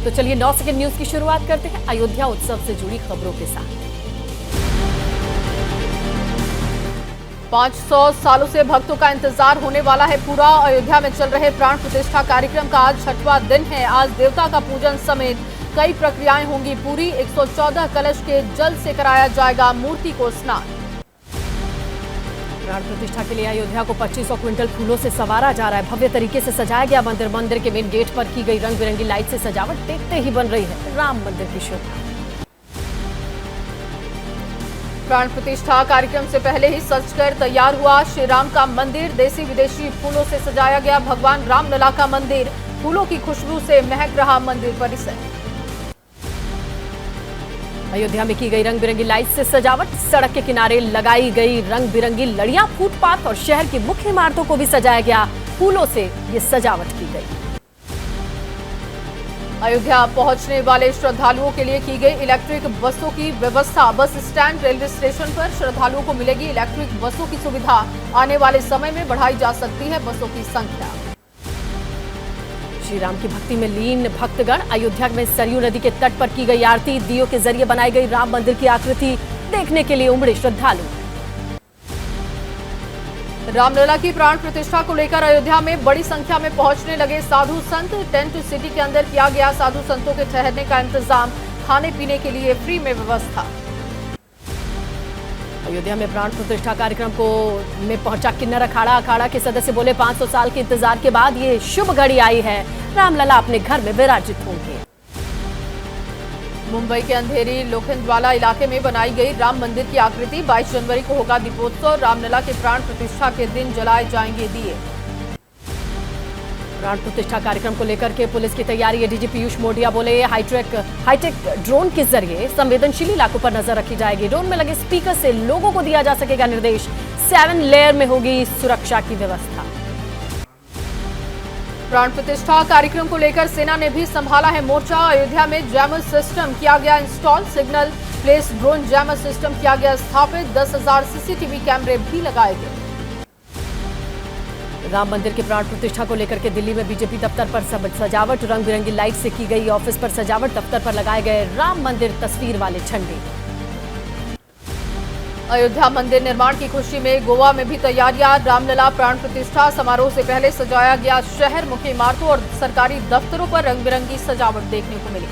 तो चलिए 9 second news की शुरुआत करते हैं अयोध्या उत्सव से जुड़ी खबरों के साथ। 500 सालों से भक्तों का इंतजार होने वाला है पूरा। अयोध्या में चल रहे प्राण प्रतिष्ठा कार्यक्रम का आज 6वां दिन है। आज देवता का पूजन समेत कई प्रक्रियाएं होंगी पूरी। 114 कलश के जल से कराया जाएगा मूर्ति को स्नान। प्राण प्रतिष्ठा के लिए अयोध्या को 2500 क्विंटल फूलों से संवारा जा रहा है। भव्य तरीके से सजाया गया मंदिर। मंदिर के मेन गेट पर की गई रंग बिरंगी लाइट से सजावट देखते ही बन रही है राम मंदिर की शोभा। प्राण प्रतिष्ठा कार्यक्रम से पहले ही सजकर तैयार हुआ श्री राम का मंदिर। देसी विदेशी फूलों से सजाया गया भगवान रामलला का मंदिर। फूलों की खुशबू से महक रहा मंदिर परिसर। अयोध्या में की गई रंग बिरंगी लाइट से सजावट। सड़क के किनारे लगाई गई रंग बिरंगी लड़ियां, फुटपाथ और शहर की मुख्य इमारतों को भी सजाया गया। फूलों से ये सजावट की गई। अयोध्या पहुंचने वाले श्रद्धालुओं के लिए की गई इलेक्ट्रिक बसों की व्यवस्था। बस स्टैंड, रेलवे स्टेशन पर श्रद्धालुओं को मिलेगी इलेक्ट्रिक बसों की सुविधा। आने वाले समय में बढ़ाई जा सकती है बसों की संख्या। श्री राम की भक्ति में लीन भक्तगण। अयोध्या में सरयू नदी के तट पर की गई आरती। दीयों के जरिए बनाई गई राम मंदिर की आकृति देखने के लिए उमड़े श्रद्धालु। रामलला की प्राण प्रतिष्ठा को लेकर अयोध्या में बड़ी संख्या में पहुंचने लगे साधु संत। टेंट सिटी के अंदर किया गया साधु संतों के ठहरने का इंतजाम। खाने पीने के लिए फ्री में व्यवस्था। अयोध्या में प्राण प्रतिष्ठा कार्यक्रम में पहुंचा किन्नर अखाड़ा। अखाड़ा के सदस्य बोले 500 साल के इंतजार के बाद ये शुभ घड़ी आई है। रामलला अपने घर में विराजित होंगे। मुंबई के अंधेरी लोखंडवाला इलाके में बनाई गई राम मंदिर की आकृति। 22 जनवरी को होगा दीपोत्सव। रामलला के प्राण प्रतिष्ठा के दिन जलाए जाएंगे दिए। प्राण प्रतिष्ठा कार्यक्रम को लेकर के पुलिस की तैयारी। एडीजी पीयूष मोडिया बोले हाईटेक ड्रोन के जरिए संवेदनशील इलाकों पर नजर रखी जाएगी। ड्रोन में लगे स्पीकर से लोगों को दिया जा सकेगा निर्देश। 7 लेयर में होगी सुरक्षा की व्यवस्था। प्राण प्रतिष्ठा कार्यक्रम को लेकर सेना ने भी संभाला है मोर्चा। अयोध्या में जैमर सिस्टम किया गया install. Signal place drone jammer system किया गया स्थापित। 10,000 सीसीटीवी कैमरे भी लगाए गए। राम मंदिर के प्राण प्रतिष्ठा को लेकर के दिल्ली में बीजेपी दफ्तर पर सजावट। रंग बिरंगी लाइट से की गई ऑफिस पर सजावट। दफ्तर पर लगाए गए राम मंदिर तस्वीर वाले झंडे। अयोध्या मंदिर निर्माण की खुशी में गोवा में भी तैयारियां। रामलला प्राण प्रतिष्ठा समारोह से पहले सजाया गया शहर। मुख्य इमारतों और सरकारी दफ्तरों पर रंग बिरंगी सजावट देखने को मिली।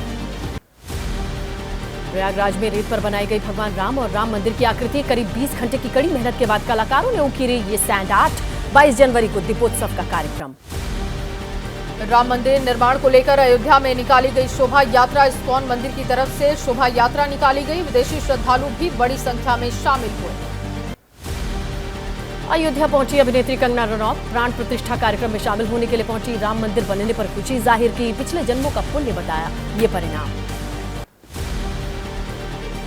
प्रयागराज में रेत पर बनाई गई भगवान राम और राम मंदिर की आकृति। करीब 20 घंटे की कड़ी मेहनत के बाद कलाकारों ने उकेरी ये सैंड आर्ट। 22 जनवरी को दीपोत्सव का कार्यक्रम। राम मंदिर निर्माण को लेकर अयोध्या में निकाली गई शोभा यात्रा। इस्कॉन मंदिर की तरफ से शोभा यात्रा निकाली गई। विदेशी श्रद्धालु भी बड़ी संख्या में शामिल हुए। अयोध्या पहुंची अभिनेत्री कंगना रनौत। प्राण प्रतिष्ठा कार्यक्रम में शामिल होने के लिए पहुंची। राम मंदिर बनने पर खुशी जाहिर की। पिछले जन्मों का पुण्य बताया ये परिणाम।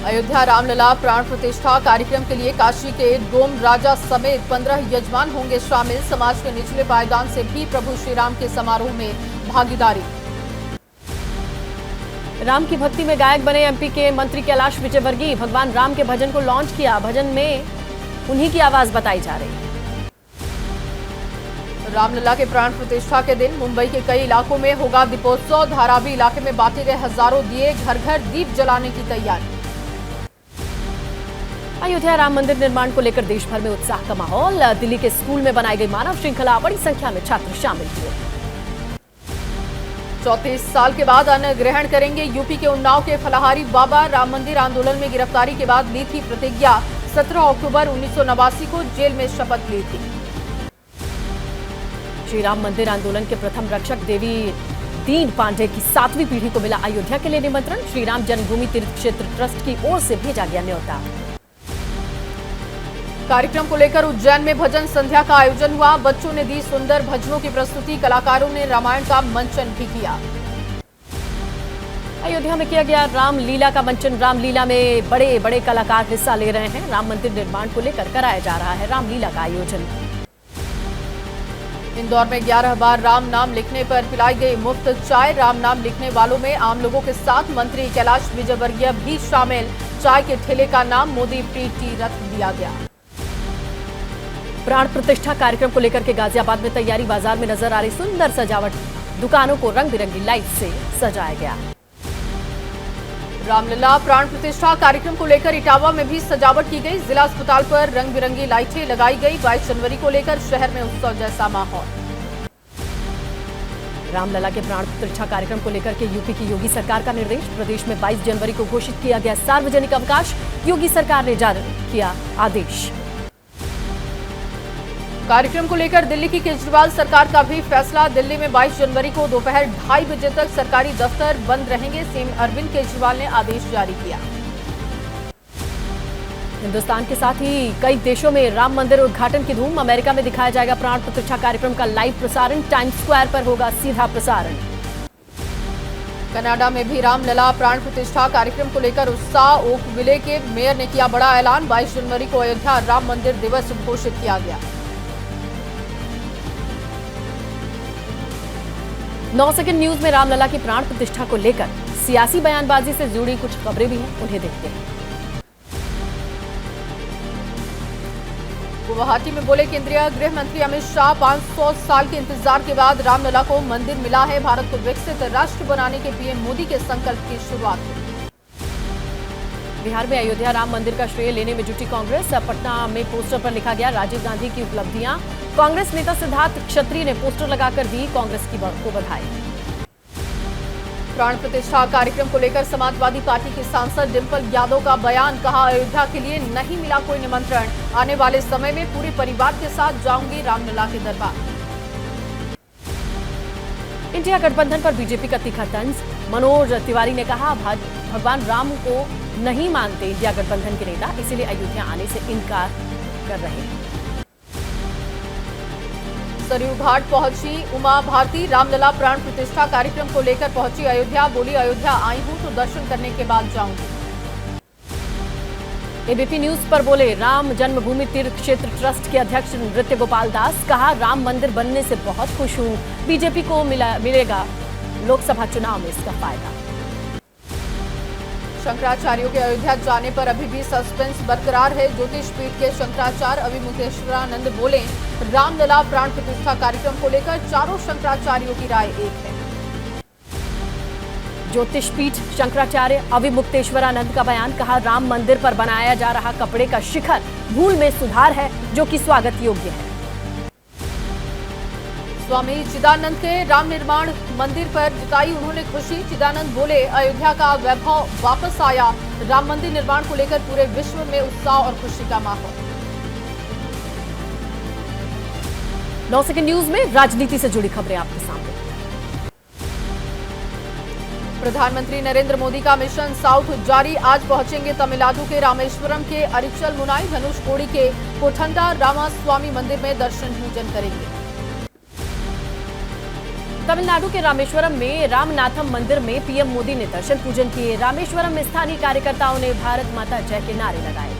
अयोध्या रामलला प्राण प्रतिष्ठा कार्यक्रम के लिए काशी के डोम राजा समेत 15 यजमान होंगे शामिल। समाज के निचले पायदान से भी प्रभु श्री राम के समारोह में भागीदारी। राम की भक्ति में गायक बने एमपी के मंत्री कैलाश विजयवर्गीय। भगवान राम के भजन को लॉन्च किया। भजन में उन्हीं की आवाज बताई जा रही है। रामलला के प्राण प्रतिष्ठा के दिन मुंबई के कई इलाकों में होगा दीपोत्सव। धारावी इलाके में बांटे गए हजारों दिए। घर घर दीप जलाने की तैयारी। अयोध्या राम मंदिर निर्माण को लेकर देश भर में उत्साह का माहौल। दिल्ली के स्कूल में बनाई गई मानव श्रृंखला। बड़ी संख्या में छात्र शामिल हुए। 34 साल के बाद अन्न ग्रहण करेंगे यूपी के उन्नाव के फलाहारी बाबा। राम मंदिर आंदोलन में गिरफ्तारी के बाद ली थी प्रतिज्ञा। 17 अक्टूबर 1989 को जेल में शपथ ली थी। श्री राम मंदिर आंदोलन के प्रथम रक्षक देवी दीन पांडे की 7वीं पीढ़ी को मिला अयोध्या के लिए निमंत्रण। श्री राम जन्मभूमि तीर्थ क्षेत्र ट्रस्ट की ओर से भेजा गया न्योता। कार्यक्रम को लेकर उज्जैन में भजन संध्या का आयोजन हुआ। बच्चों ने दी सुंदर भजनों की प्रस्तुति। कलाकारों ने रामायण का मंचन भी किया। अयोध्या में किया गया रामलीला का मंचन। रामलीला में बड़े बड़े कलाकार हिस्सा ले रहे हैं। राम मंदिर निर्माण को लेकर कराया जा रहा है रामलीला का आयोजन। इंदौर में 11 बार राम नाम लिखने पर पिलाई गई मुफ्त चाय। राम नाम लिखने वालों में आम लोगों के साथ मंत्री कैलाश विजयवर्गीय भी शामिल। चाय के ठेले का नाम मोदी फ्री टी रख दिया गया। प्राण प्रतिष्ठा कार्यक्रम को लेकर के गाजियाबाद में तैयारी। बाजार में नजर आ रही सुंदर सजावट। दुकानों को रंग बिरंगी लाइट से सजाया गया। रामलला प्राण प्रतिष्ठा कार्यक्रम को लेकर इटावा में भी सजावट की गई। जिला अस्पताल पर रंग बिरंगी लाइटें लगाई गई। 22 जनवरी को लेकर शहर में उत्सव जैसा माहौल। रामलला के प्राण प्रतिष्ठा कार्यक्रम को लेकर के यूपी की योगी सरकार का निर्देश। प्रदेश में 22 जनवरी को घोषित किया गया सार्वजनिक अवकाश। योगी सरकार ने जारी किया आदेश। कार्यक्रम को लेकर दिल्ली की केजरीवाल सरकार का भी फैसला। दिल्ली में 22 जनवरी को दोपहर 2:30 बजे तक सरकारी दफ्तर बंद रहेंगे। सीएम अरविंद केजरीवाल ने आदेश जारी किया। हिंदुस्तान के साथ ही कई देशों में राम मंदिर उद्घाटन की धूम। अमेरिका में दिखाया जाएगा प्राण प्रतिष्ठा कार्यक्रम का लाइव प्रसारण। टाइम्स स्क्वायर पर होगा सीधा प्रसारण। कनाडा में भी रामलला प्राण प्रतिष्ठा कार्यक्रम को लेकर उत्साह। ओकविले के मेयर ने किया बड़ा ऐलान। 22 जनवरी को अयोध्या राम मंदिर दिवस घोषित किया गया। 9 सेकंड न्यूज में रामलला की प्राण प्रतिष्ठा को लेकर सियासी बयानबाजी से जुड़ी कुछ खबरें भी हैं, उन्हें देखते हैं। गुवाहाटी में बोले केंद्रीय गृह मंत्री अमित शाह, 500 साल के इंतजार के बाद रामलला को मंदिर मिला है। भारत को विकसित राष्ट्र बनाने के पीएम मोदी के संकल्प की शुरुआत हुई। बिहार में अयोध्या राम मंदिर का श्रेय लेने में जुटी कांग्रेस। पटना में पोस्टर पर लिखा गया राजीव गांधी की उपलब्धियां। कांग्रेस नेता सिद्धार्थ क्षत्रिय ने पोस्टर लगाकर दी कांग्रेस को बधाई। प्राण प्रतिष्ठा कार्यक्रम को लेकर समाजवादी पार्टी की सांसद डिंपल यादव का बयान। कहा, अयोध्या के लिए नहीं मिला कोई निमंत्रण। आने वाले समय में पूरे परिवार के साथ जाऊंगी रामलला के दरबार। इंडिया गठबंधन पर बीजेपी का तीखा तंज। मनोज तिवारी ने कहा, भगवान राम को नहीं मानते इंडिया गठबंधन के नेता, इसीलिए अयोध्या आने से इनकार कर रहे हैं। सरयू घाट पहुंची उमा भारती। रामलला प्राण प्रतिष्ठा कार्यक्रम को लेकर पहुंची अयोध्या। बोली, अयोध्या आई हूं तो दर्शन करने के बाद जाऊंगी। एबीपी न्यूज पर बोले राम जन्मभूमि तीर्थ क्षेत्र ट्रस्ट के अध्यक्ष नृत्य गोपाल दास। कहा, राम मंदिर बनने से बहुत खुश हूं। बीजेपी को मिलेगा लोकसभा चुनाव में इसका फायदा। शंकराचार्यों के अयोध्या जाने पर अभी भी सस्पेंस बरकरार है। ज्योतिष पीठ के शंकराचार्य अविमुक्तेश्वरानंद बोले, रामलला प्राण प्रतिष्ठा कार्यक्रम को लेकर चारों शंकराचार्यों की राय एक है। ज्योतिष पीठ शंकराचार्य अविमुक्तेश्वरानंद का बयान। कहा, राम मंदिर पर बनाया जा रहा कपड़े का शिखर भूल में सुधार है जो कि स्वागत योग्य है। स्वामी चिदानंद के राम निर्माण मंदिर पर जताई उन्होंने खुशी। चिदानंद बोले, अयोध्या का वैभव वापस आया। राम मंदिर निर्माण को लेकर पूरे विश्व में उत्साह और खुशी का माहौल। 9 सेकंड न्यूज में राजनीति से जुड़ी खबरें आपके सामने। प्रधानमंत्री नरेंद्र मोदी का मिशन साउथ जारी। आज पहुंचेंगे तमिलनाडु के रामेश्वरम के अरिचल मुनाई, धनुषकोडी के कोठंडा रामास्वामी मंदिर में दर्शन पूजन करेंगे। तमिलनाडु के रामेश्वरम में रामनाथम मंदिर में पीएम मोदी ने दर्शन पूजन किए। रामेश्वरम में स्थानीय कार्यकर्ताओं ने भारत माता जय के नारे लगाए।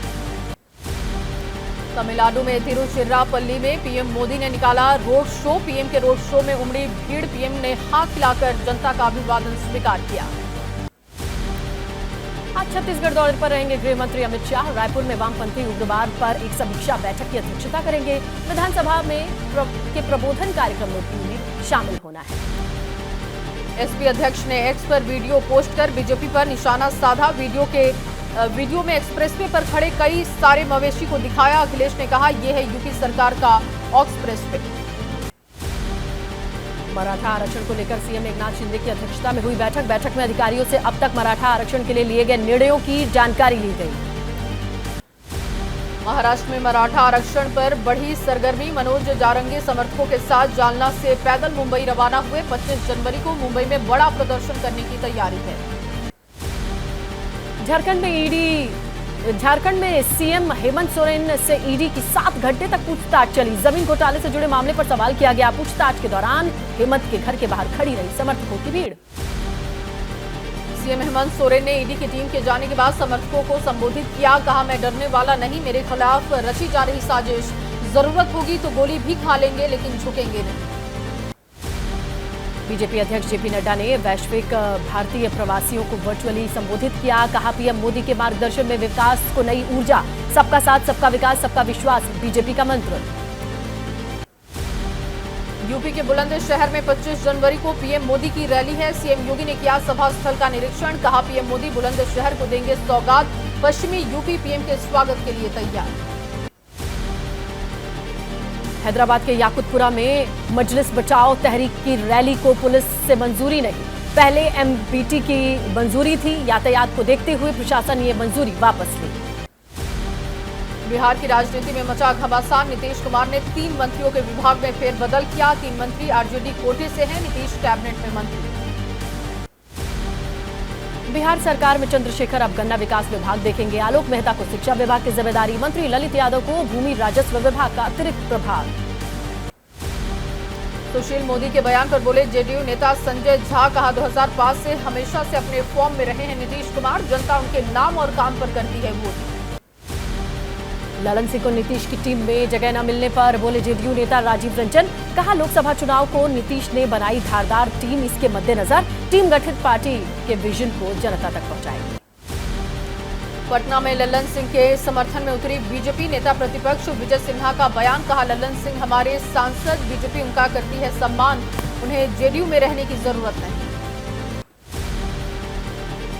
तमिलनाडु में तिरुचिरापल्ली में पीएम मोदी ने निकाला रोड शो। पीएम के रोड शो में उमड़ी भीड़। पीएम ने हाथ हिलाकर जनता का अभिवादन स्वीकार किया। आज छत्तीसगढ़ दौरे पर रहेंगे गृह मंत्री अमित शाह। रायपुर में वामपंथी उग्रवाद पर एक समीक्षा बैठक की अध्यक्षता करेंगे। विधानसभा में के प्रबोधन कार्यक्रम में भी उन्हें शामिल होना है। एसपी अध्यक्ष ने एक्स पर वीडियो पोस्ट कर बीजेपी पर निशाना साधा। वीडियो में एक्सप्रेसवे पर खड़े कई सारे मवेशी को दिखाया। अखिलेश ने कहा, यह है यूपी सरकार का एक्सप्रेसवे। मराठा आरक्षण को लेकर सीएम एकनाथ शिंदे की अध्यक्षता में हुई बैठक में अधिकारियों से अब तक मराठा आरक्षण के लिए लिए गए निर्णयों की जानकारी ली गई। महाराष्ट्र में मराठा आरक्षण पर बढ़ी सरगर्मी। मनोज जारंगे समर्थकों के साथ जालना से पैदल मुंबई रवाना हुए। 25 जनवरी को मुंबई में बड़ा प्रदर्शन करने की तैयारी है। झारखंड में सीएम हेमंत सोरेन से ईडी की 7 घंटे तक पूछताछ चली। जमीन घोटाले से जुड़े मामले पर सवाल किया गया। पूछताछ के दौरान हेमंत के घर के बाहर खड़ी रही समर्थकों की भीड़। सीएम हेमंत सोरेन ने ईडी की टीम के जाने के बाद समर्थकों को संबोधित किया। कहा, मैं डरने वाला नहीं, मेरे खिलाफ रची जा रही साजिश। जरूरत होगी तो गोली भी खा लेंगे लेकिन झुकेंगे नहीं। बीजेपी अध्यक्ष जेपी नड्डा ने वैश्विक भारतीय प्रवासियों को वर्चुअली संबोधित किया। कहा, पीएम मोदी के मार्गदर्शन में विकास को नई ऊर्जा। सबका साथ, सबका विकास, सबका विश्वास बीजेपी का मंत्र। यूपी के बुलंदशहर में 25 जनवरी को पीएम मोदी की रैली है। सीएम योगी ने किया सभा स्थल का निरीक्षण, कहा पीएम मोदी बुलंदशहर को देंगे सौगात, पश्चिमी यूपी पीएम के स्वागत के लिए तैयार। हैदराबाद के याकुतपुरा में मजलिस बचाओ तहरीक की रैली को पुलिस से मंजूरी नहीं, पहले एमबीटी की मंजूरी थी, यातायात को देखते हुए प्रशासन ने मंजूरी वापस ली। बिहार की राजनीति में मचा घमासान, नीतीश कुमार ने 3 मंत्रियों के विभाग में फेरबदल किया, 3 मंत्री आरजेडी कोटे से हैं, नीतीश कैबिनेट में मंत्री। बिहार सरकार में चंद्रशेखर अब गन्ना विकास विभाग देखेंगे, आलोक मेहता को शिक्षा विभाग की जिम्मेदारी, मंत्री ललित यादव को भूमि राजस्व विभाग का अतिरिक्त प्रभार। सुशील मोदी के बयान पर बोले जेडीयू नेता संजय झा, कहा 2005 से हमेशा से अपने फॉर्म में रहे हैं नीतीश कुमार, जनता उनके नाम और काम पर करती है वोट। ललन सिंह को नीतीश की टीम में जगह न मिलने पर बोले जेडीयू नेता राजीव रंजन, कहा लोकसभा चुनाव को नीतीश ने बनाई धारदार टीम, इसके मद्देनजर टीम गठित पार्टी के विजन को जनता तक पहुंचाएगी। पटना में ललन सिंह के समर्थन में उतरी बीजेपी, नेता प्रतिपक्ष विजय सिन्हा का बयान, कहा ललन सिंह हमारे सांसद, बीजेपी उनका करती है सम्मान, उन्हें जेडीयू में रहने की जरूरत नहीं।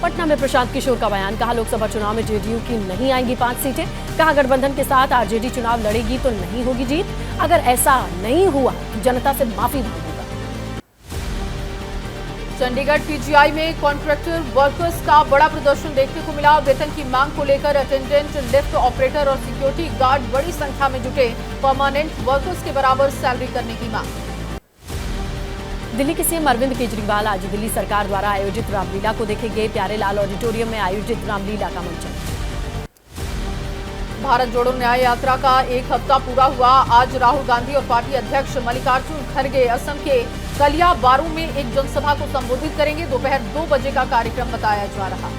पटना में प्रशांत किशोर का बयान, कहा लोकसभा चुनाव में जेडीयू की नहीं आएंगी 5 सीटें, कहा गठबंधन के साथ आरजेडी चुनाव लड़ेगी तो नहीं होगी जीत, अगर ऐसा नहीं हुआ तो जनता से माफी मांगूंगा। चंडीगढ़ पीजीआई में कॉन्ट्रैक्टर वर्कर्स का बड़ा प्रदर्शन देखने को मिला, वेतन की मांग को लेकर अटेंडेंट, लिफ्ट ऑपरेटर और सिक्योरिटी गार्ड बड़ी संख्या में जुटे, परमानेंट वर्कर्स के बराबर सैलरी करने की मांग। दिल्ली के सीएम अरविंद केजरीवाल आज दिल्ली सरकार द्वारा आयोजित रामलीला को देखेंगे, प्यारेलाल ऑडिटोरियम में आयोजित रामलीला का मंचन। भारत जोड़ो न्याय यात्रा का 1 हफ्ता पूरा हुआ, आज राहुल गांधी और पार्टी अध्यक्ष मल्लिकार्जुन खड़गे असम के कलिया बारू में एक जनसभा को संबोधित करेंगे, दोपहर 2 बजे का कार्यक्रम बताया जा रहा।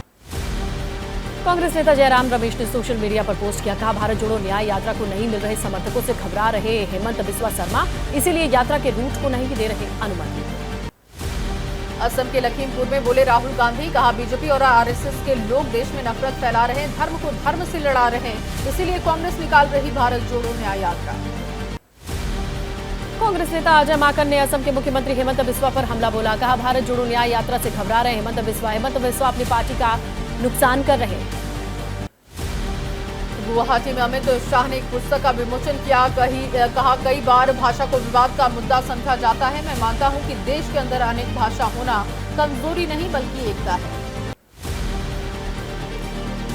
कांग्रेस नेता जयराम रमेश ने सोशल मीडिया पर पोस्ट किया, कहा भारत जोड़ो न्याय यात्रा को नहीं मिल रहे समर्थकों से घबरा रहे हेमंत बिस्वा शर्मा, इसीलिए यात्रा के रूट को नहीं दे रहे अनुमति। असम के लखीमपुर में बोले राहुल गांधी, कहा बीजेपी और आरएसएस के लोग देश में नफरत फैला रहे हैं, धर्म को धर्म से लड़ा रहे हैं, इसीलिए कांग्रेस निकाल रही भारत जोड़ो न्याय यात्रा। कांग्रेस नेता अजय माकन ने असम के मुख्यमंत्री हेमंत बिस्वा पर हमला बोला, कहा भारत जोड़ो न्याय यात्रा से घबरा रहे हेमंत बिस्वा अपनी पार्टी का नुकसान कर रहे हैं। गुवाहाटी में अमित शाह ने एक पुस्तक का विमोचन किया, कहा कई बार भाषा को विवाद का मुद्दा समझा जाता है, मैं मानता हूं कि देश के अंदर अनेक भाषा होना कमजोरी नहीं बल्कि एकता है।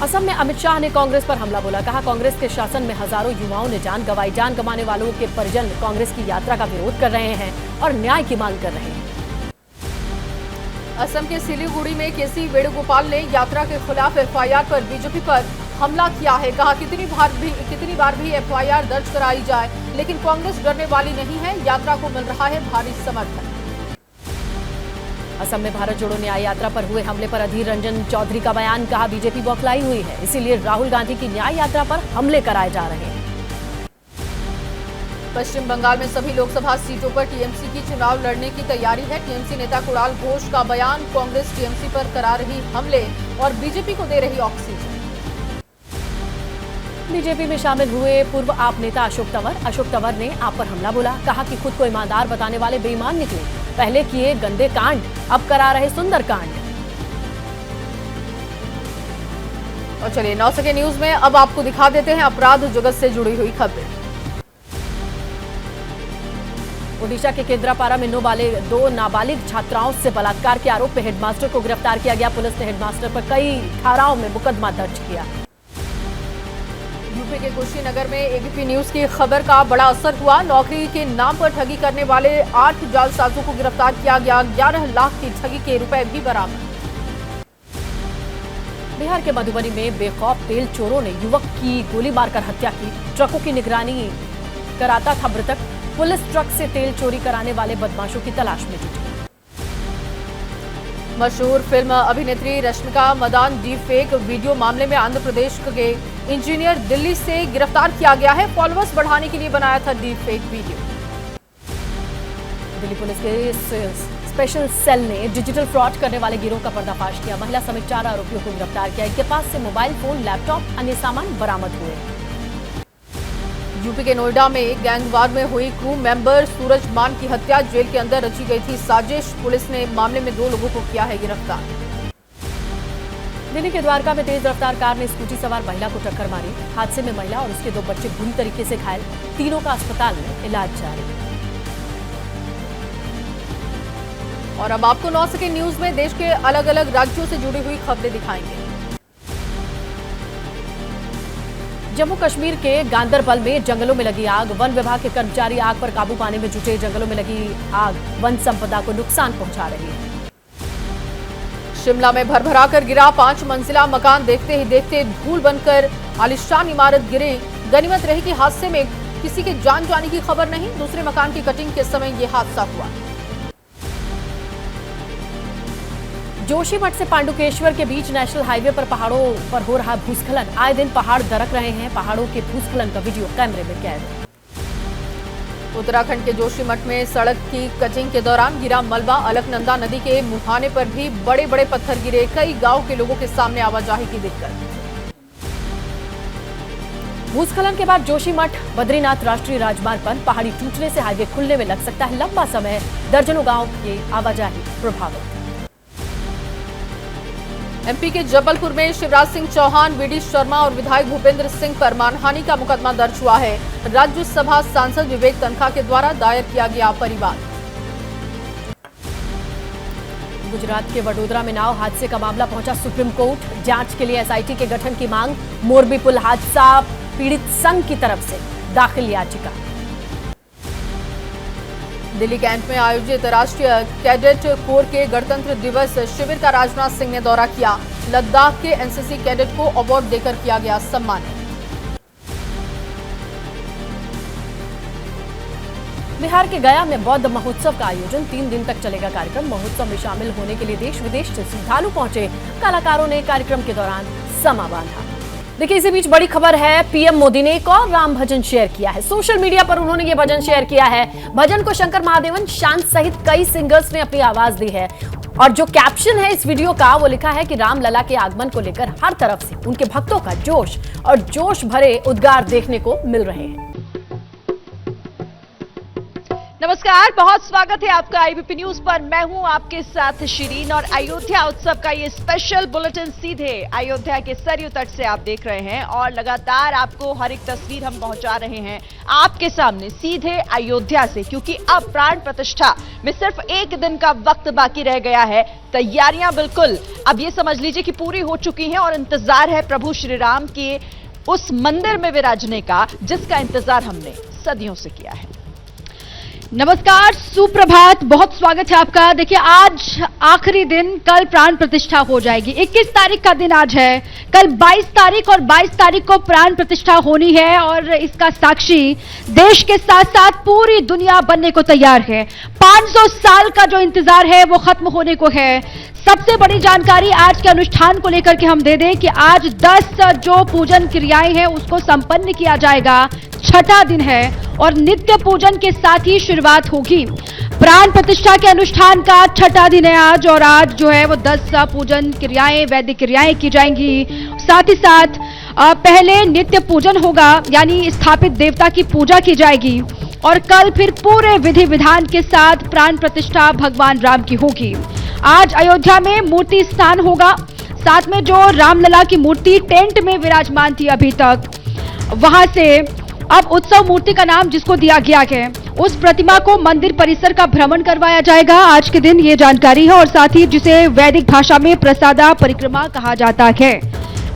असम में अमित शाह ने कांग्रेस पर हमला बोला, कहा कांग्रेस के शासन में हजारों युवाओं ने जान गंवाई, जान गंवाने वालों के परिजन कांग्रेस की यात्रा का विरोध कर रहे हैं और न्याय की मांग कर रहे हैं। असम के सिलीगुड़ी में केसी वेणुगोपाल ने यात्रा के खिलाफ एफआईआर पर बीजेपी पर हमला किया है, कहा कितनी बार भी एफआईआर दर्ज कराई जाए लेकिन कांग्रेस डरने वाली नहीं है, यात्रा को मिल रहा है भारी समर्थन। असम में भारत जोड़ो न्याय यात्रा पर हुए हमले पर अधीर रंजन चौधरी का बयान, कहा बीजेपी बौखलाई हुई है, इसीलिए राहुल गांधी की न्याय यात्रा पर हमले कराए जा रहे हैं। पश्चिम बंगाल में सभी लोकसभा सीटों पर टीएमसी की चुनाव लड़ने की तैयारी है, टीएमसी नेता कुणाल घोष का बयान, कांग्रेस टीएमसी पर करा रही हमले और बीजेपी को दे रही ऑक्सीजन। बीजेपी में शामिल हुए पूर्व आप नेता अशोक तंवर ने आप पर हमला बोला, कहा कि खुद को ईमानदार बताने वाले बेईमान निकले, पहले किए गंदे कांड अब करा रहे सुंदर कांड। और चलिए 9 सके न्यूज में अब आपको दिखा देते हैं अपराध जगत से जुड़ी हुई खबरें। ओडिशा के केंद्रापारा में 2 नाबालिग छात्राओं से बलात्कार के आरोप में हेडमास्टर को गिरफ्तार किया गया, पुलिस ने हेडमास्टर पर कई धाराओं में मुकदमा दर्ज किया। यूपी के कुशीनगर में एबीपी न्यूज की खबर का बड़ा असर हुआ, नौकरी के नाम पर ठगी करने वाले 8 जालसाजों को गिरफ्तार किया गया, 11 लाख की ठगी के रुपए भी बरामद। बिहार के मधुबनी में बेखौफ तेल चोरों ने युवक की गोली मारकर हत्या की, ट्रकों की निगरानी कराता था मृतक, पुलिस ट्रक से तेल चोरी कराने वाले बदमाशों की तलाश में जुटी। मशहूर फिल्म अभिनेत्री Rashmika Madan deep fake video मामले में आंध्र प्रदेश के इंजीनियर दिल्ली से गिरफ्तार किया गया है, फॉलोअर्स बढ़ाने के लिए बनाया था deep fake video. Delhi police के स्पेशल सेल ने डिजिटल फ्रॉड करने वाले गिरोह का पर्दाफाश किया, महिला समेत 4 आरोपियों को गिरफ्तार किया, इनके पास से मोबाइल फोन, लैपटॉप, अन्य सामान बरामद हुए। यूपी के नोएडा में गैंगवार में हुई क्रू मेंबर सूरज मान की हत्या, जेल के अंदर रची गई थी साजिश। पुलिस ने मामले में 2 लोगों को किया है गिरफ्तार। दिल्ली के द्वारका में तेज रफ्तार कार ने स्कूटी सवार महिला को टक्कर मारी। हादसे में महिला और उसके 2 बच्चे बुरी तरीके से घायल, तीनों का अस्पताल में इलाज जारी। और अब आपको 9 सेकंड न्यूज में देश के अलग अलग राज्यों से जुड़ी हुई खबरें दिखाएंगे। जम्मू कश्मीर के गांदरबल में जंगलों में लगी आग, वन विभाग के कर्मचारी आग पर काबू पाने में जुटे। जंगलों में लगी आग वन संपदा को नुकसान पहुंचा रही है। शिमला में भरभरा कर गिरा 5 मंजिला मकान, देखते ही देखते धूल बनकर आलीशान इमारत गिरी। गनीमत रही कि हादसे में किसी के जान जाने की खबर नहीं। दूसरे मकान की कटिंग के समय यह हादसा हुआ। जोशीमठ से पांडुकेश्वर के बीच नेशनल हाईवे पर पहाड़ों पर हो रहा भूस्खलन। आए दिन पहाड़ दरक रहे हैं। पहाड़ों के भूस्खलन का वीडियो कैमरे में कैद। उत्तराखंड के जोशीमठ में सड़क की कटिंग के दौरान गिरा मलबा। अलकनंदा नदी के मुहाने पर भी बड़े बड़े पत्थर गिरे। कई गांव के लोगों के सामने आवाजाही की दिक्कत। भूस्खलन के बाद जोशीमठ बद्रीनाथ राष्ट्रीय राजमार्ग पर पहाड़ी टूटने से हाईवे खुलने में लग सकता है लंबा समय। दर्जनों गांव की आवाजाही प्रभावित। एमपी के जबलपुर में शिवराज सिंह चौहान, वीडी शर्मा और विधायक भूपेंद्र सिंह पर मानहानि का मुकदमा दर्ज हुआ है। राज्यसभा सांसद विवेक तनखा के द्वारा दायर किया गया परिवाद। गुजरात के वडोदरा में नाव हादसे का मामला पहुंचा सुप्रीम कोर्ट। जांच के लिए एसआईटी के गठन की मांग। मोरबी पुल हादसा पीड़ित संघ की तरफ से दाखिल याचिका। दिल्ली कैंट में आयोजित राष्ट्रीय कैडेट कोर के गणतंत्र दिवस शिविर का राजनाथ सिंह ने दौरा किया। लद्दाख के एनसीसी कैडेट को अवार्ड देकर किया गया सम्मानित। बिहार के गया में बौद्ध महोत्सव का आयोजन 3 दिन तक चलेगा। कार्यक्रम महोत्सव में शामिल होने के लिए देश विदेश से श्रद्धालु पहुंचे। कलाकारों ने कार्यक्रम के दौरान समा बांधा। देखिए, इसी बीच बड़ी खबर है। पीएम मोदी ने एक और राम भजन शेयर किया है। सोशल मीडिया पर उन्होंने ये भजन शेयर किया है। भजन को शंकर महादेवन, शांत सहित कई सिंगर्स ने अपनी आवाज दी है। और जो कैप्शन है इस वीडियो का, वो लिखा है कि राम लला के आगमन को लेकर हर तरफ से उनके भक्तों का जोश और जोश भरे उद्गार देखने को मिल रहे हैं। नमस्कार, बहुत स्वागत है आपका आईबीपी न्यूज पर। मैं हूं आपके साथ शिरीन और अयोध्या उत्सव का ये स्पेशल बुलेटिन सीधे अयोध्या के सरयू तट से आप देख रहे हैं और लगातार आपको हर एक तस्वीर हम पहुंचा रहे हैं आपके सामने सीधे अयोध्या से, क्योंकि अब प्राण प्रतिष्ठा में सिर्फ 1 दिन का वक्त बाकी रह गया है। तैयारियां बिल्कुल अब ये समझ लीजिए कि पूरी हो चुकी हैं और इंतजार है प्रभु श्री राम के उस मंदिर में विराजने का जिसका इंतजार हमने सदियों से किया है। नमस्कार, सुप्रभात, बहुत स्वागत है आपका। देखिए, आज आखिरी दिन, कल प्राण प्रतिष्ठा हो जाएगी। 21 तारीख का दिन आज है। कल 22 तारीख और 22 तारीख को प्राण प्रतिष्ठा होनी है और इसका साक्षी देश के साथ साथ पूरी दुनिया बनने को तैयार है। 500 साल का जो इंतजार है वो खत्म होने को है। सबसे बड़ी जानकारी आज के अनुष्ठान को लेकर के हम दे दें कि आज 10 जो पूजन क्रियाएं हैं उसको संपन्न किया जाएगा। छठा दिन है और नित्य पूजन के साथ ही शुरुआत होगी। प्राण प्रतिष्ठा के अनुष्ठान का छठा दिन है आज और आज जो है वो 10 पूजन क्रियाएं, वैदिक क्रियाएं की जाएंगी। साथ ही साथ पहले नित्य पूजन होगा, यानी स्थापित देवता की पूजा की जाएगी और कल फिर पूरे विधि विधान के साथ प्राण प्रतिष्ठा भगवान राम की होगी। आज अयोध्या में मूर्ति स्थान होगा। साथ में जो रामलला की मूर्ति टेंट में विराजमान थी अभी तक, वहां से अब उत्सव मूर्ति का नाम जिसको दिया गया है, उस प्रतिमा को मंदिर परिसर का भ्रमण करवाया जाएगा आज के दिन, ये जानकारी है। और साथ ही जिसे वैदिक भाषा में प्रसादा परिक्रमा कहा जाता है,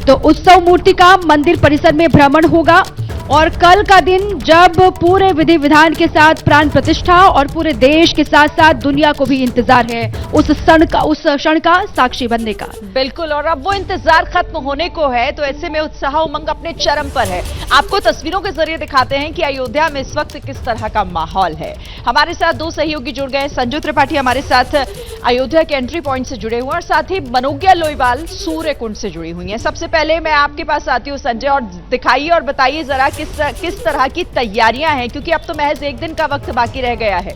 तो उत्सव मूर्ति का मंदिर परिसर में भ्रमण होगा। और कल का दिन जब पूरे विधि विधान के साथ प्राण प्रतिष्ठा और पूरे देश के साथ साथ दुनिया को भी इंतजार है उस क्षण का साक्षी बनने का। बिल्कुल, और अब वो इंतजार खत्म होने को है, तो ऐसे में उत्साह उमंग अपने चरम पर है। आपको तस्वीरों के जरिए दिखाते हैं कि अयोध्या में इस वक्त किस तरह का माहौल है। हमारे साथ 2 सहयोगी जुड़ गए। संजू त्रिपाठी हमारे साथ अयोध्या के एंट्री पॉइंट से जुड़े हुए और साथ ही मनोज्ञा लोईवाल सूर्य कुंड से जुड़ी हुई है। सबसे पहले मैं आपके पास आती हूँ संजय, और दिखाइए और बताइए जरा किस तरह की तैयारियां हैं, क्योंकि अब तो महज 1 दिन का वक्त बाकी रह गया है।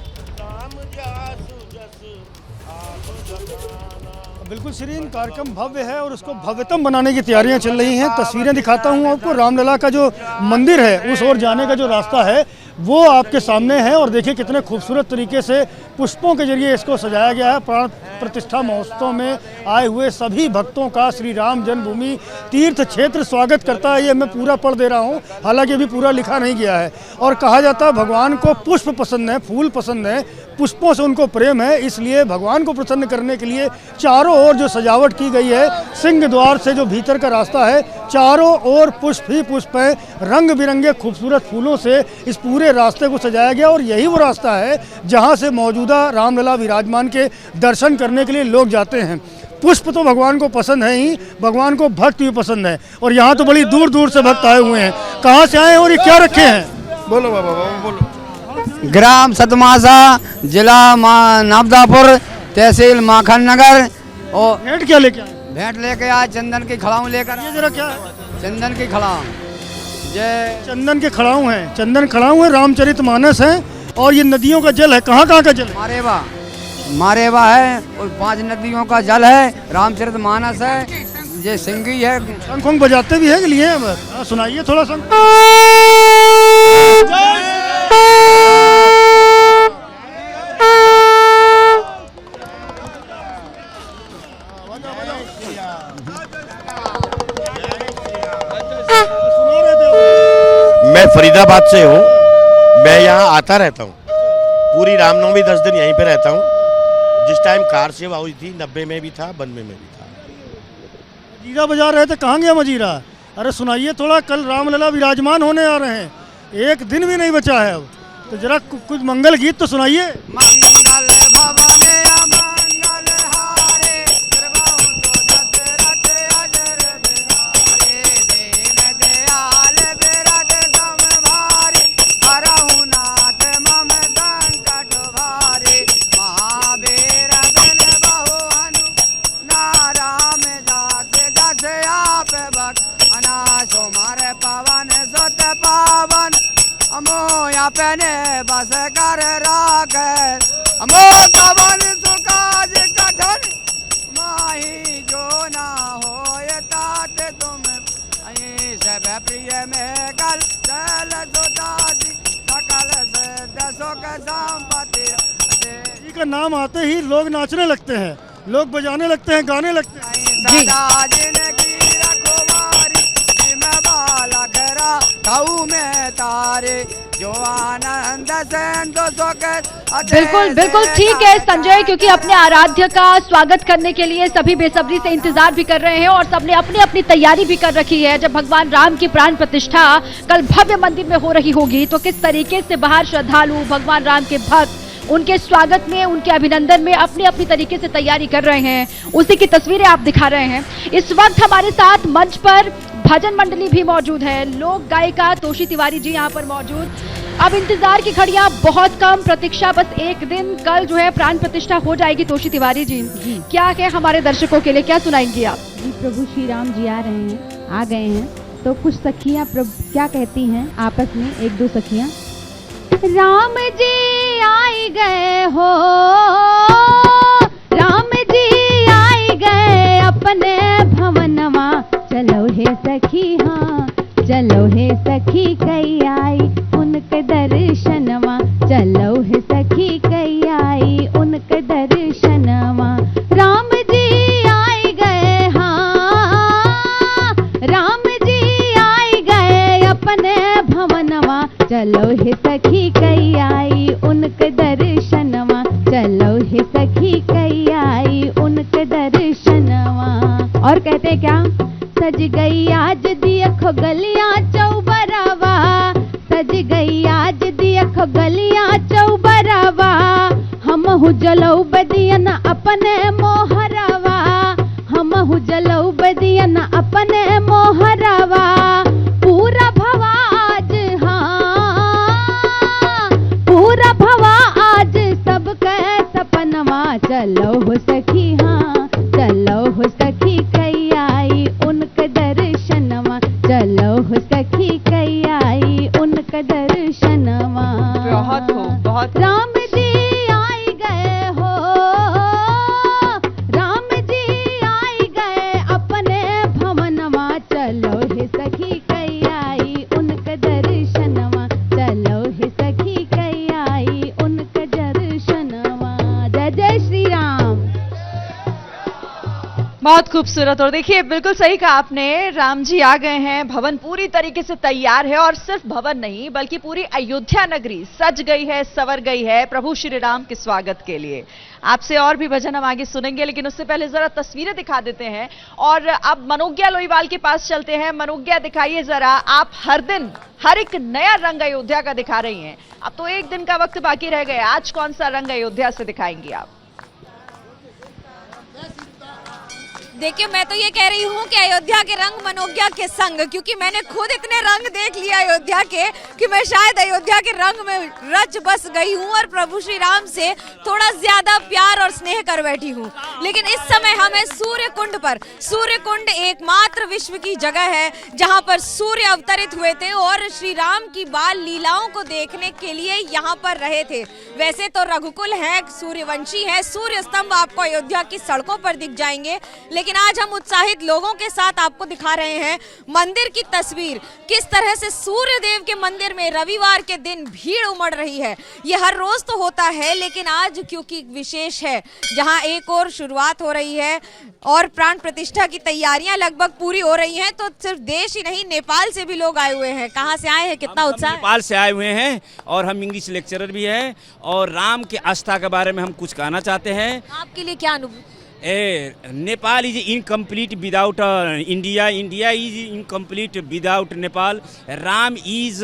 बिल्कुल श्रीन, कार्यक्रम भव्य है और उसको भव्यतम बनाने की तैयारियां चल रही हैं। तस्वीरें दिखाता हूं आपको। रामलला का जो मंदिर है उस ओर जाने का जो रास्ता है वो आपके सामने है और देखिए कितने खूबसूरत तरीके से पुष्पों के जरिए इसको सजाया गया है। प्राण प्रतिष्ठा महोत्सव में आए हुए सभी भक्तों का श्री राम जन्मभूमि तीर्थ क्षेत्र स्वागत करता है। ये मैं पूरा पढ़ दे रहा हूँ, हालांकि अभी पूरा लिखा नहीं गया है। और कहा जाता है भगवान को पुष्प पसंद है, फूल पसंद है, पुष्पों से उनको प्रेम है, इसलिए भगवान को प्रसन्न करने के लिए चारों ओर जो सजावट की गई है, सिंह द्वार से जो भीतर का रास्ता है चारों ओर पुष्प ही पुष्प है। रंग बिरंगे खूबसूरत फूलों से इस पूरे रास्ते को सजाया गया और यही वो रास्ता है जहां से मौजूदा रामलला विराजमान के दर्शन करने के लिए लोग जाते हैं। पुष्प तो भगवान को पसंद है ही, भगवान को भक्त भी पसंद है और यहाँ तो बड़ी दूर दूर से भक्त आए हुए हैं। कहाँ से आए हैं और ये क्या रखे हैं? बोलो बाबा बोलो। ग्राम सतमासा, जिला नाबदापुर, तहसील माखन नगर। और भेंट क्या लेके आए? भेंट लेके आए, चंदन की खड़ाऊं लेकर। ये जरा क्या है? चंदन की खड़ाऊं, जय चंदन के खड़ाऊं हैं, चंदन खड़ाऊं है, रामचरितमानस है और ये नदियों का जल है। कहाँ कहाँ का जल है? मारेवा है और 5 नदियों का जल है, रामचरितमानस है, ये सिंगी है। शंख वंख बजाते भी है कि लिए हैं? सुनाइए थोड़ा शंख। मैं फरीदाबाद से हूँ, मैं यहाँ आता रहता हूँ। पूरी रामनवमी 10 दिन यहीं पे रहता हूँ। जिस टाइम कार सेवा हुई थी 90 में भी था, 92 में भी था। मजीरा बजा रहे थे, कहाँ गया मजीरा? अरे सुनाइए थोड़ा, कल रामलला विराजमान होने आ रहे हैं, एक दिन भी नहीं बचा है अब, तो जरा कुछ मंगल गीत तो सुनाइए। मंगल भवने अमंगल हारे, करवाऊं तो दशरथ अजर बिहारे, दीन दयाल बिरध समभारे, हरहु नाथ मम संकट भारे, महावीर बिन बहु अनु नाराम दास जस आप भक्त, अनासो मारे पवन सुत पावन, अमोया पहने बस कर राख, अमो पवन सुकाज कठन, माही जो ना होय तात तुम, अहि सब प्रिय में कल दल सुदासी, सकल सिद्ध सुख संपत्ति। जी का नाम आते ही लोग नाचने लगते हैं, लोग बजाने लगते हैं, गाने लगते हैं। सदा जिनकी रखवारी, जिम बाला खरा खाऊ में तारे, जो आनंद सेंदो सोकर। बिल्कुल बिल्कुल ठीक है संजय, क्योंकि अपने आराध्य का स्वागत करने के लिए सभी बेसब्री से इंतजार भी कर रहे हैं और सबने अपनी अपनी तैयारी भी कर रखी है। जब भगवान राम की प्राण प्रतिष्ठा कल भव्य मंदिर में हो रही होगी तो किस तरीके से बाहर श्रद्धालु, भगवान राम के भक्त उनके स्वागत में, उनके अभिनंदन में अपनी अपनी तरीके से तैयारी कर रहे हैं, उसी की तस्वीरें आप दिखा रहे हैं। इस वक्त हमारे साथ मंच पर भजन मंडली भी मौजूद है, लोक गायिका तोशी तिवारी जी यहाँ पर मौजूद। अब इंतजार की घड़ियां बहुत कम, प्रतीक्षा बस एक दिन, कल जो है प्राण प्रतिष्ठा हो जाएगी। तोशी तिवारी जी क्या है हमारे दर्शकों के लिए, क्या सुनाएंगी आप? जी प्रभु श्री राम जी आ गए हैं, तो कुछ सखियां प्रभु क्या कहती हैं आपस में, एक दो सखियां। राम जी आई गए हो, राम जी आई गए अपने भवनवा, चलो हे सखी हाँ, चलो हे सखी कई आई उनके दर्शनवा, चलो हे सखी कई आई उनके दर्शनवा। राम जी आई गए हाँ, राम जी आई गए अपने भवनवा, चलो हे सखी कई आई उनके दर्शनवा, चलो हे सखी कई आई उनके दर्शनवा। और कहते क्या, सज गई आज दियखो गलियां चौबरावा, सज गई आज दियखो गलियां चौबरावा, हम हु जलौ बदियन अपने मोहरवा, हम हु जलौ बदियन अपने मोहरवा। पूरा भवा आज हाँ, पूरा भवा आज सबके सपनवा, चलो हो सखी हाँ, चलो हो सखी कई आई उनके दर्शनवा, चलो हो सखी कई आई उनके दर्शनवा। बहुत हो, बहुत राम जी आई गए हो, राम जी बहुत खूबसूरत। और देखिए बिल्कुल सही कहा आपने, राम जी आ गए हैं, भवन पूरी तरीके से तैयार है और सिर्फ भवन नहीं बल्कि पूरी अयोध्या नगरी सज गई है, संवर गई है प्रभु श्री राम के स्वागत के लिए। आपसे और भी भजन हम आगे सुनेंगे, लेकिन उससे पहले जरा तस्वीरें दिखा देते हैं और अब मनोज्ञा लोईवाल के पास चलते हैं। मनोज्ञा दिखाइए जरा, आप हर दिन हर एक नया रंग अयोध्या का दिखा रही हैं। अब तो एक दिन का वक्त बाकी रह गया, आज कौन सा रंग अयोध्या से दिखाएंगी आप? देखिए, मैं तो ये कह रही हूँ कि अयोध्या के रंग मनोज्ञा के संग, क्योंकि मैंने खुद इतने रंग देख लिया अयोध्या के कि मैं शायद अयोध्या के रंग में रच बस गई हूँ और प्रभु श्री राम से थोड़ा ज्यादा प्यार और स्नेह कर बैठी हूँ। लेकिन इस समय हम हैं सूर्य कुंड पर। सूर्य कुंड एकमात्र विश्व की जगह है जहाँ पर सूर्य अवतरित हुए थे और श्री राम की बाल लीलाओं को देखने के लिए यहाँ पर रहे थे। वैसे तो रघुकुल है, सूर्यवंशी है, सूर्य स्तंभ आपको अयोध्या की सड़कों पर दिख जाएंगे, लेकिन आज हम उत्साहित लोगों के साथ आपको दिखा रहे हैं मंदिर की तस्वीर। किस तरह से सूर्य देव के मंदिर में रविवार के दिन भीड़ उमड़ रही है। ये हर रोज तो होता है, लेकिन आज क्योंकि विशेष है, जहां एक और शुरुआत हो रही है और प्राण प्रतिष्ठा की तैयारियां लगभग पूरी हो रही हैं, तो सिर्फ देश ही नहीं नेपाल से भी लोग आए हुए हैं। कहां से आए हैं, कितना उत्साह? नेपाल से आए हुए हैं और हम इंग्लिश लेक्चरर भी हैं और राम के आस्था के बारे में हम कुछ कहना चाहते हैं। आपके लिए क्या अनुभव? Nepal is incomplete without India, India is incomplete without Nepal, Ram is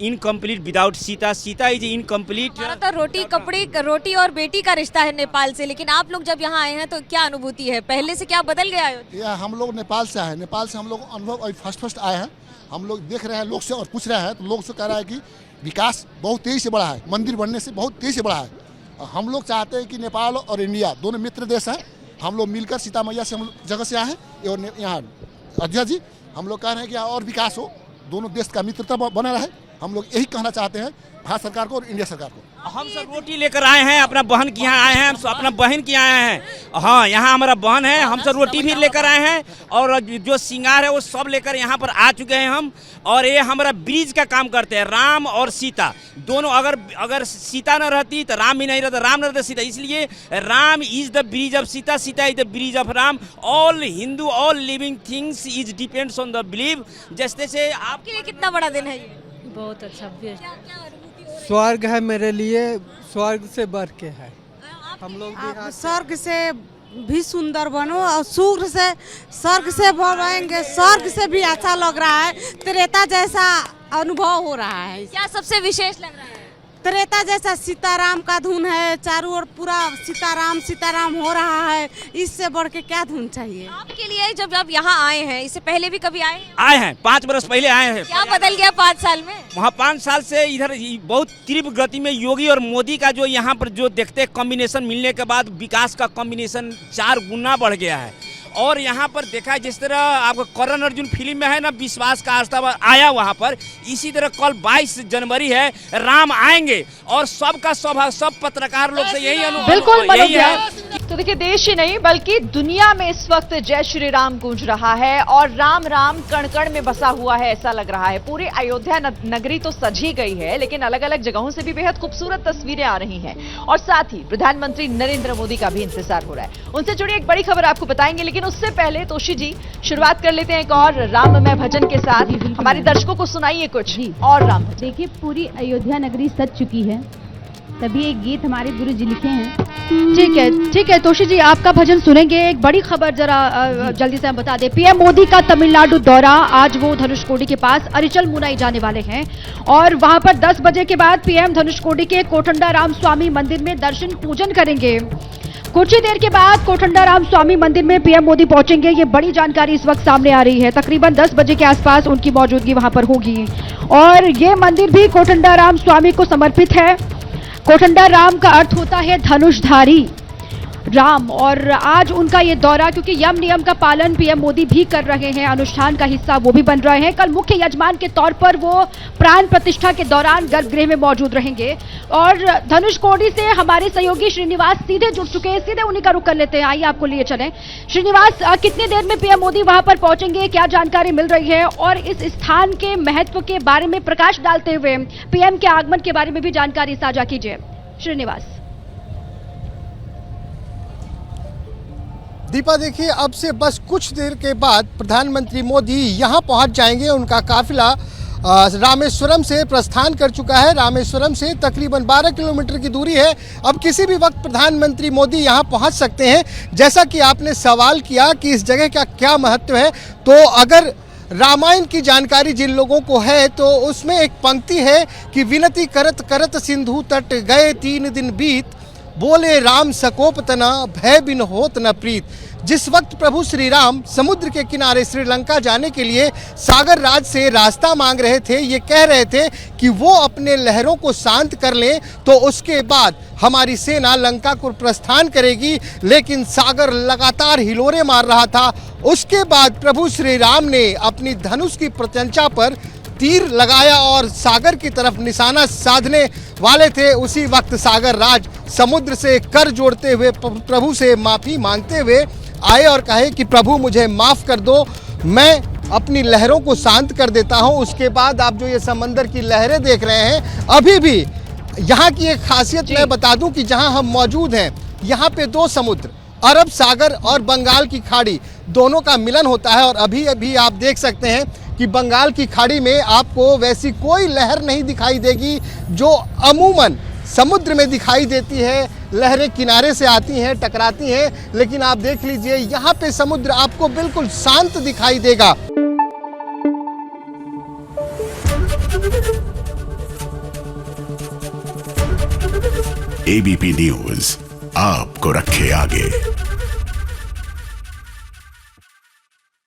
incomplete without Sita, Sita is incomplete. तो रोटी कपड़े, रोटी और बेटी का रिश्ता है नेपाल से, लेकिन आप लोग जब यहाँ आए हैं तो क्या अनुभूति है? पहले से क्या बदल गया है? हम लोग नेपाल से आए हैं, नेपाल से हम लोग अनुभव फर्स्ट आए हैं। हम लोग देख रहे हैं लोग से और पूछ रहे हैं, तो लोग से कह रहा है कि विकास बहुत तेजी से बढ़ा है, मंदिर बनने से बहुत तेजी से बढ़ा है। हम लोग चाहते हैं कि नेपाल और इंडिया दोनों मित्र देश हैं, हम लोग मिलकर सीता मैया से हम जगह से आए हैं और यहाँ अयोध्या जी हम लोग कह रहे हैं कि और विकास हो, दोनों देश का मित्रता बना रहे। हम लोग यही कहना चाहते हैं भारत सरकार को और इंडिया सरकार को। हम सब रोटी लेकर आए हैं, अपना बहन के यहाँ आए हैं, हम अपना बहन के यहाँ आए हैं। हाँ, यहाँ हमारा बहन है, हम सब रोटी भी लेकर आए हैं और जो श्रृंगार है वो सब लेकर यहाँ पर आ चुके हैं हम। और ये हमारा ब्रिज का काम करते हैं, राम और सीता दोनों। अगर सीता न रहती तो राम भी नहीं रहता, राम न रहता सीता, इसलिए Ram is the bridge of Sita, Sita is the bridge of Ram. All Hindu, all living things is depends on the believe. जैसे से आपके लिए कितना बड़ा दिन है ये? बहुत अच्छा, स्वर्ग है मेरे लिए, स्वर्ग से बढ़ के है। हम लोग भी स्वर्ग से भी सुंदर बनो और सूर्य से स्वर्ग से बढ़ेंगे, स्वर्ग से भी अच्छा लग रहा है। त्रेता जैसा अनुभव हो रहा है। क्या सबसे विशेष लग रहा है? त्रेता जैसा सीताराम का धुन है, चारों ओर पूरा सीताराम हो रहा है। इससे बढ़ के क्या धुन चाहिए? आपके लिए जब आप यहाँ आए हैं, इससे पहले भी कभी आए हैं 5 बरस पहले आए हैं। क्या बदल गया 5 साल में? वहाँ 5 साल से इधर बहुत तीव्र गति में योगी और मोदी का जो यहाँ पर जो देखते हैं कॉम्बिनेशन मिलने के बाद विकास का कॉम्बिनेशन 4 गुना बढ़ गया है। और यहाँ पर देखा जिस तरह आपका करण अर्जुन फिल्म में है ना, विश्वास का आस्था आया वहाँ पर, इसी तरह कल 22 जनवरी है, राम आएंगे और सबका स्वभाव, सब पत्रकार लोग से यही अनुभव बिल्कुल यही है। तो देखिए, देश ही नहीं बल्कि दुनिया में इस वक्त जय श्री राम गूंज रहा है और राम राम कण कण में बसा हुआ है, ऐसा लग रहा है। पूरी अयोध्या नगरी तो सजी गई है, लेकिन अलग अलग जगहों से भी बेहद खूबसूरत तस्वीरें आ रही हैं और साथ ही प्रधानमंत्री नरेंद्र मोदी का भी इंतजार हो रहा है। उनसे जुड़ी एक बड़ी खबर आपको बताएंगे, लेकिन उससे पहले तोशी जी शुरुआत कर लेते हैं एक और राममय भजन के साथ। हमारे दर्शकों को सुनाइए कुछ और राम भजन। देखिए, पूरी अयोध्या नगरी सज चुकी है, तभी एक गीत हमारे गुरु जी लिखे हैं। ठीक है तोशी जी, आपका भजन सुनेंगे। एक बड़ी खबर जरा जल्दी से हम बता दें। पीएम मोदी का तमिलनाडु दौरा, आज वो धनुषकोडी के पास अरिचल मुनाई जाने वाले हैं और वहां पर 10 बजे के बाद पीएम धनुषकोडी के कोटंडा राम स्वामी मंदिर में दर्शन पूजन करेंगे। कुछ ही देर के बाद कोटंडा राम स्वामी मंदिर में पीएम मोदी पहुंचेंगे। ये बड़ी जानकारी इस वक्त सामने आ रही है। तकरीबन 10 बजे के आसपास उनकी मौजूदगी वहां पर होगी और ये मंदिर भी कोटंडा राम स्वामी को समर्पित है। कोटंडा राम का अर्थ होता है धनुषधारी राम, और आज उनका ये दौरा, क्योंकि यम नियम का पालन पीएम मोदी भी कर रहे हैं, अनुष्ठान का हिस्सा वो भी बन रहे हैं। कल मुख्य यजमान के तौर पर वो प्राण प्रतिष्ठा के दौरान गर्भगृह में मौजूद रहेंगे और धनुषकोडी से हमारे सहयोगी श्रीनिवास सीधे जुड़ चुके हैं, सीधे उन्हीं का रुख कर लेते हैं। आइए आपको लिए चलें। श्रीनिवास, कितनी देर में पीएम मोदी वहां पर पहुंचेंगे, क्या जानकारी मिल रही है और इस स्थान के महत्व के बारे में प्रकाश डालते हुए पीएम के आगमन के बारे में भी जानकारी साझा कीजिए श्रीनिवास। दीपा देखिए, अब से बस कुछ देर के बाद प्रधानमंत्री मोदी यहाँ पहुँच जाएंगे। उनका काफिला रामेश्वरम से प्रस्थान कर चुका है। रामेश्वरम से तकरीबन 12 किलोमीटर की दूरी है। अब किसी भी वक्त प्रधानमंत्री मोदी यहाँ पहुँच सकते हैं। जैसा कि आपने सवाल किया कि इस जगह का क्या महत्व है, तो अगर रामायण की जानकारी जिन लोगों को है तो उसमें एक पंक्ति है कि विनती करत करत सिंधु तट गए 3 दिन बीत, बोले राम सकोप तना भय बिन होत न प्रीत। जिस वक्त प्रभु श्री राम समुद्र के किनारे श्रीलंका जाने के लिए सागर राज से रास्ता मांग रहे थे, ये कह रहे थे कि वो अपने लहरों को शांत कर लें तो उसके बाद हमारी सेना लंका को प्रस्थान करेगी, लेकिन सागर लगातार हिलोरे मार रहा था। उसके बाद प्रभु श्री राम ने अपनी धनुष की प्रत्यंचा पर तीर लगाया और सागर की तरफ निशाना साधने वाले थे। उसी वक्त सागर राज समुद्र से कर जोड़ते हुए प्रभु से माफ़ी मांगते हुए आए और कहे कि प्रभु मुझे माफ़ कर दो, मैं अपनी लहरों को शांत कर देता हूं। उसके बाद आप जो ये समंदर की लहरें देख रहे हैं, अभी भी यहाँ की एक खासियत मैं बता दूं कि जहाँ हम मौजूद हैं यहाँ पे 2 समुद्र, अरब सागर और बंगाल की खाड़ी, दोनों का मिलन होता है। और अभी अभी आप देख सकते हैं कि बंगाल की खाड़ी में आपको वैसी कोई लहर नहीं दिखाई देगी जो अमूमन समुद्र में दिखाई देती है। लहरें किनारे से आती हैं, टकराती हैं, लेकिन आप देख लीजिए यहाँ पे समुद्र आपको बिल्कुल शांत दिखाई देगा। एबीपी न्यूज आपको रखे आगे।